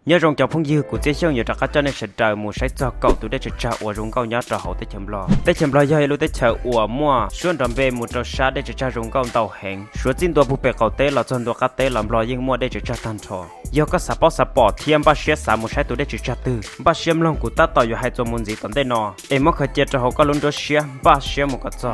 nhớ rong cho phong dư của chế xong nhiều trạc cho nên sẽ trời mùa sấy cho cậu tụi đây chờ ủa rong câu nhớ trò hậu tới chấm lo do lúc tới chờ ủa mua xuân đầm bê một trò xa để chờ rong câu tàu hẹn suốt tinตัวผู้เปกเตเราจนตัวกัเตลำลอยยิ่งมัวได้จะตันทอยก็สปอร์ตเทียมบ้าเชียสามมุใช้ตัวได้จะตื้อบ้าเชียมลงกูตัดต่ออยู่ให้ตัวมุนจีตอนได้นอเอ็มเคยเจอจะเขาก็ลุ้นตัวเชียบ้าเชียมุกจอ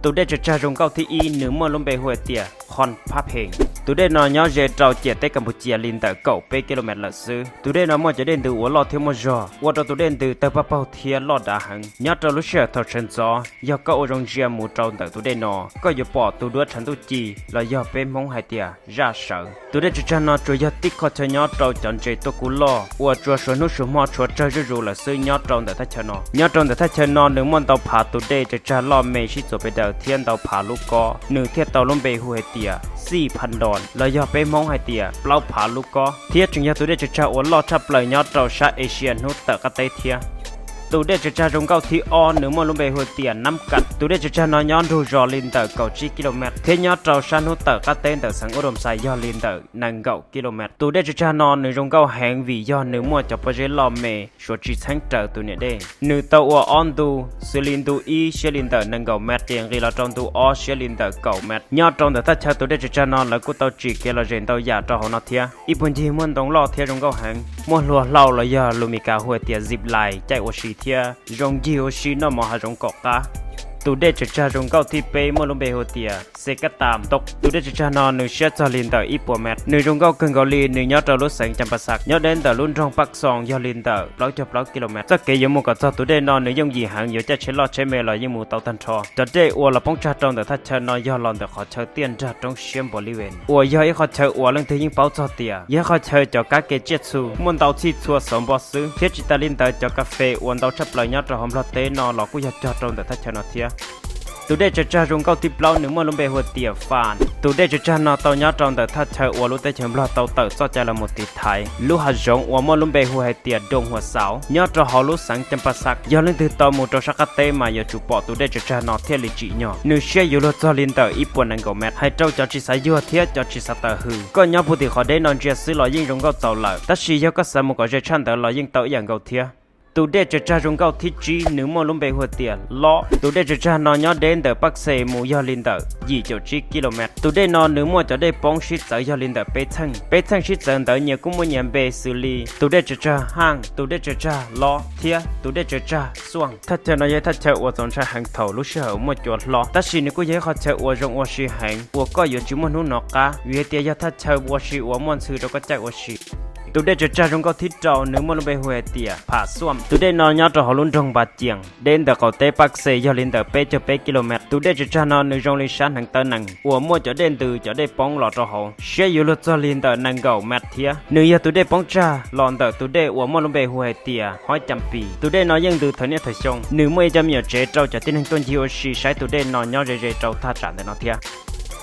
ตัวได้จะรองเก้าที่อีหนึ่งมัวลงไปหัวเตียคอนภาพเพลงตัวได้นอนย้อนเจเราเจียเตกัมพูชีลินแต่เก่าไปกิโลเมตรละซื้อตัวได้นอนมัวจะเดินดูวัวลอดเทียมจอวัวตัวเดินดูแต่ป้าเป้าเทียลอดดาหังย้อนเราลุเชียทอดเชนจอยาก็โอรงเจียมูเจ้าแต่ตัวได้นอก็อย่าปอดตัวด้วยฉันตัวจีแล้วย่อเป็นมงหายเตียราเสือตัวได้จะนอนตัวยาติคอเชย้อนเราจันเจตัวกุลอวัวจัวชนุชมอชัวเจอรูละซื้อย้อนเราแต่ถ้าชนย้อนเราแต่ถ้าชนหนึ่งมันเตาผ่าตัวได้จะล่อเมชิโซไปเดาเทียนเตาผ่าลูกกอหนึ่งเทียนเตาล้มไปหัวเตีย4,000 แล้วย่อไปมองให้เตียเปล่าผ่าลูกก็เทียจึงยาตัวได้จะอวนลอดชับเลยยอดเราชาเอเชียนุตเตอร์กเตเทียตัวได้จะรงเก้าที่อหนึ่งมันลงไปหัวเตียน้ำกัดตัวได้จะนอนย้อนดูรอลินเตอร์เก้ากิโลเมตรเทียยอดเราชานุตเตอร์กเตนเตอร์สังอุดมไซยอลินเตอร์นังเก้ากิโลเมตรตัวได้จะนอนหนึ่งรงเก้าแหงวียอหนึ่งมัวจะไปเจลอเมชัวจีทั้งเตอร์ตัวเนี่ยได้หนึ่งตัวออนดูซิลินดูอีเชลินเตอร์นังเก้าเมตรเตียงรีลาจงดูอเชลินเตอร์เก้าเมตรยอดตรงแต่ถ้าชาตัวได้จะนอนแล้วกูตัวจีเกลเรนตัวยาจะหัวนอเทียอีปุ่นจีมันต้องรอเทียรงเก้าแหงมัวลัวเล่าเลยยาลูมิกาหัวเตียซิบไลใจโอชีเทียรงจิโอชินอมหาจงกอกตาตัวได้จะรงเก้าที่เปย์มัวลงไปหัวเตียเสกตามตกตัวได้จะนอนหนึ่งเชจลินเตอร์อีปัวแมทหนึ่งรงเก้าเกินเกาหลีหนึ่งยอดเราลุแสงจำปาสักยอดเดินแต่รุ่นรองปักซองยอดลินเตอร์100กิโลเมตรจะเกยยมูกับตัวได้นอนหนึ่งย่งยีหางอยู่จะเชลล์เชเมลอยยมูเตาตันทอจะได้อวละป้องชาตรงแต่ถ้าเชนอนยอดหลอนแต่ขอเชเตียนจะตรงเชียมบริเวณอวยย่อยขอเชอวเรื่องที่ยิ่งเป้าจอเตียย่ขอเชอจากกาเกจิซูมุนเตาที่ชัวสมบัติซื้อเทียจิตาลินเตอร์จากกาแฟอวนเตาชับเลยยอดจะหอมรอเตนอนหลอกกูอยากจอตรงแต่ถ้าเชนอเทียตัวได้จะรงเก้าที่เปล่าหนึ่งมันลงไปหัวเตียฟานตัวได้จะนอเตาย้อนตรงแต่ถ้าเธออวลุได้เฉิมรอเตาเติร์ซอใจละหมดติดไทยลูหะจงอวมันลงไปหัวเตียดงหัวเสาย้อนจะหอลุสังจำปาสักย้อนเรื่องที่ต่อมูตัวชักเตมาอย่าจูปอตัวได้จะนอเทียลิจิญอหนึ่งเชี่ยอยู่รถจอลินเตอร์อีปวนนังโกแมทให้เจ้าจะจิสายยัวเทียจะจิสเตอร์ฮือก็ย้อนผู้ที่เขาได้นอนเจียซื้อลอยยิ่งรงเก้าเจ้าเลยแต่ชียก็สมุกก็จะชันแต่ลอยยิ่งเตออย่างเก้าเทียตัวเด็กจะรงเก้าที่จีหนึ่งมันลงไปหัวเตียล้อตัวเด็กจะนอนย้อนเดินเดอปักเซมูยอลินเดอ29กิโลเมตรตัวเด็กนอนหนึ่งมันจะได้ป้องชิดเจอยอลินเดอไปทั้งชิดเจอเดอเนี่ยกูมันยังเบสุลีตัวเด็กจะห่างตัวเด็กจะล้อเทียตัวเด็กจะส่วงถ้าเจอนายถ้าเจอว่าสนใจห่างเท่าลูกเสือมันจวดล้อแต่สิ่งนี้กูยังเขาเจอว่ารงว่าชีห่างว่าก็อยู่จุมันหุ่นนกกาวิเตียถ้าเจอว่าชีว่ามันซื้อเราก็ใจว่าชีตัวได้จะรงก็ทิศเจ้าหนึ่งมันลงไปหัวเตียผ่าส้วมตัวได้นอนย้อนจะหลุนทงบาดเจียงเดินแต่เขาเตะปักเซยอลินแต่เปจะกิโลเมตรตัวได้จะนอนหนึ่งรงลิชันหังเตอร์นังหัวมัวจะเดินตือจะได้ป้องหลอดจะหงเชี่ยอยู่รถจอลินแต่นังเก่าแมทเทียหนึ่งยาตัวได้ป้องจ้าหลอนแต่ตัวได้หัวมัวลงไปหัวเตียห้อยจำปีตัวได้นอนยังตือเท่านี้เถอะชงหนึ่งเมื่อจะมีเจเจ้าจะติ้งต้นยิโอชีใช้ตัวได้นอนย้อนเจเจ้าท่าจานแต่นอเทีย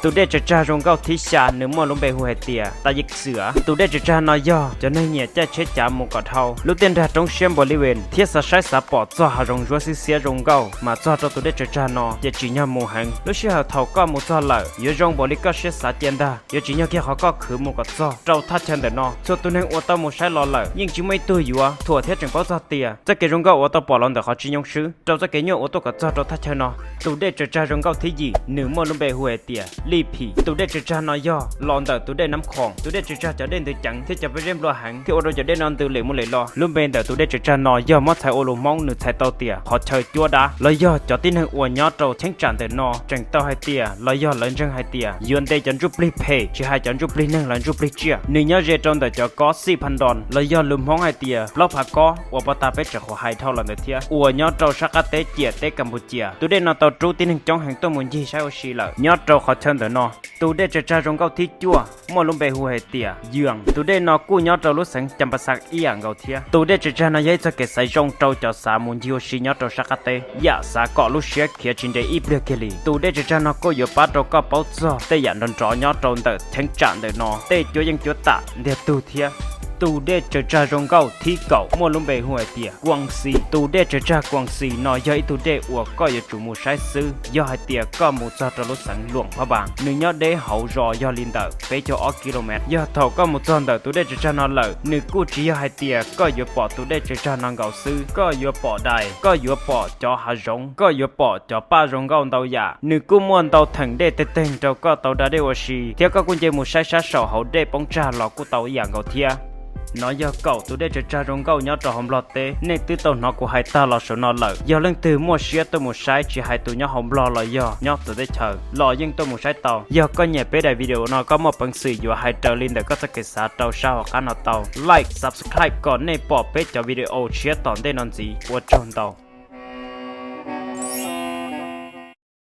ตัวได้จะรงเก้าที่ชาหนึ่งมันลงไปหัวเตียตายิกเสือตัวได้จะนอยอจะในเนี่ยจะเช็ดจามุกเท่าลูกเตียนได้ตรงเชียมบริเวณเทียสใช้สปอร์ตจ่อหารงรัวเสียรงเก้ามาจ่อตัวได้จะนอจะจีน่ามูหังลูกเชื่อเท่าก็มูจ่อเลยยรงบริก็เช็ดสาเตียนได้ยจีน่าแค่เขาก็คือมุกจ่อเจ้าทัดเชนแต่นอส่วนตัวนึงอวตมูใช้รอเลยยิ่งจีไม่ตัวอยู่อ่ะถั่วเทียจึงเป้าจ่อเตียจะเกรงเก้าอวตปอลอนแต่เขาจีนยงซื้อเจ้าจะเกยอวตกับจ่อทัดเชนอตัวได้จะรงเก้าที่ยี่หนึ่งมันลงไปหัวเตียรีพีตัวได้จะนอยอหลอนแต่ตัวได้น้ำของตัวได้จะเดินตัวจังที่จะไปเรียมรอหังที่เราจะได้นอนตัวเหลวมุเหลรอลุ่มเป็นแต่ตัวได้จะนอยอมอไทยโอโลมองหนึ่งไทยเตาเตียขอเชยจัวดาลอยอจะติ้งให้อวนยอโตเช่งจันแต่นอจังเตาให้เตียลอยอหลังจังให้เตียยวนได้จันจุปลีเพย์จะให้จันจุปลีนั่งหลังจุปลีเจียหนึ่งยอเจจนแต่จะก็4,000 ลอยอลุ่มห้องให้เตียเราผักก็อวปตาเป็ดจะขอให้เท่าหลังเตียอวนยอโตชักเตเจียเตกัมพูชีตัวได้นอเตาจูติ้งจ้องแห่งตัวมุนยี่ใช้โอชีเลยยอโตขอเชิญแต่นอตัวได้จะรงเก้าที่จั่วมอลงไปหัวเตียเยืองตัวได้นอกู้ยอดเราลุสังจำปาสักอีอย่างเกาเทียตัวได้จะนายจะเกษจงเจ้าจะสามุนยิโอชิยอดเราสักเตยาสาเกาะลุเชียเขียจินเดอีเปลือกเกลีตัวได้จะนอกู้อยู่ปัดเราก็เป้าจ่อแต่ยันโดนจ่อยอดเราเตะทั้งจานเดนอเตะจัวยังจัวตะเดียตัวเทีย tụ để chờ cha rong câu thi cậu mua lông bề huệ tiệt quang si tụ để chờ cha quang si nói do tụ để uổng có giờ chủ mua sai sư do hai tiệt có một giờ cho lúc sáng luồng hoa bảng nửa nhớ để hậu rò do liên tờ về cho 8 km do thầu có một giờ tụ để chờ cha nó lợ nửa cú chỉ do hai tiệt có giờ bỏ tụ để chờ cha năng gạo sư có giờ bỏ đài có giờ bỏ cho hà rong có giờ bỏ cho ba rong gạo tàu giả nửa cú muốn tàu thẳng để tê tên cho có tàu đã để ở xì theo các quân chơi một sai sát sầu hậu để bóng trà lọ của tàu dạng gạo thia nói do cậu tôi để cho cha rong gạo nhớ cho hồng lọt té nên từ tàu nó của hai ta lọ số nó lợ giờ lên từ mua xe tôi một sai chỉ hai tụi nhớ hồng lọ là do nhớ từ để chờ lọ nhưng tôi một sai tàu giờ có nhẹ bé đại video nó có một bằng sự vừa hai tờ lên để có thể kết xã tàu sao hoặc ăn tàu like subscribe còn nên bỏ bé cho video chia tòn đây non gì của trong tàu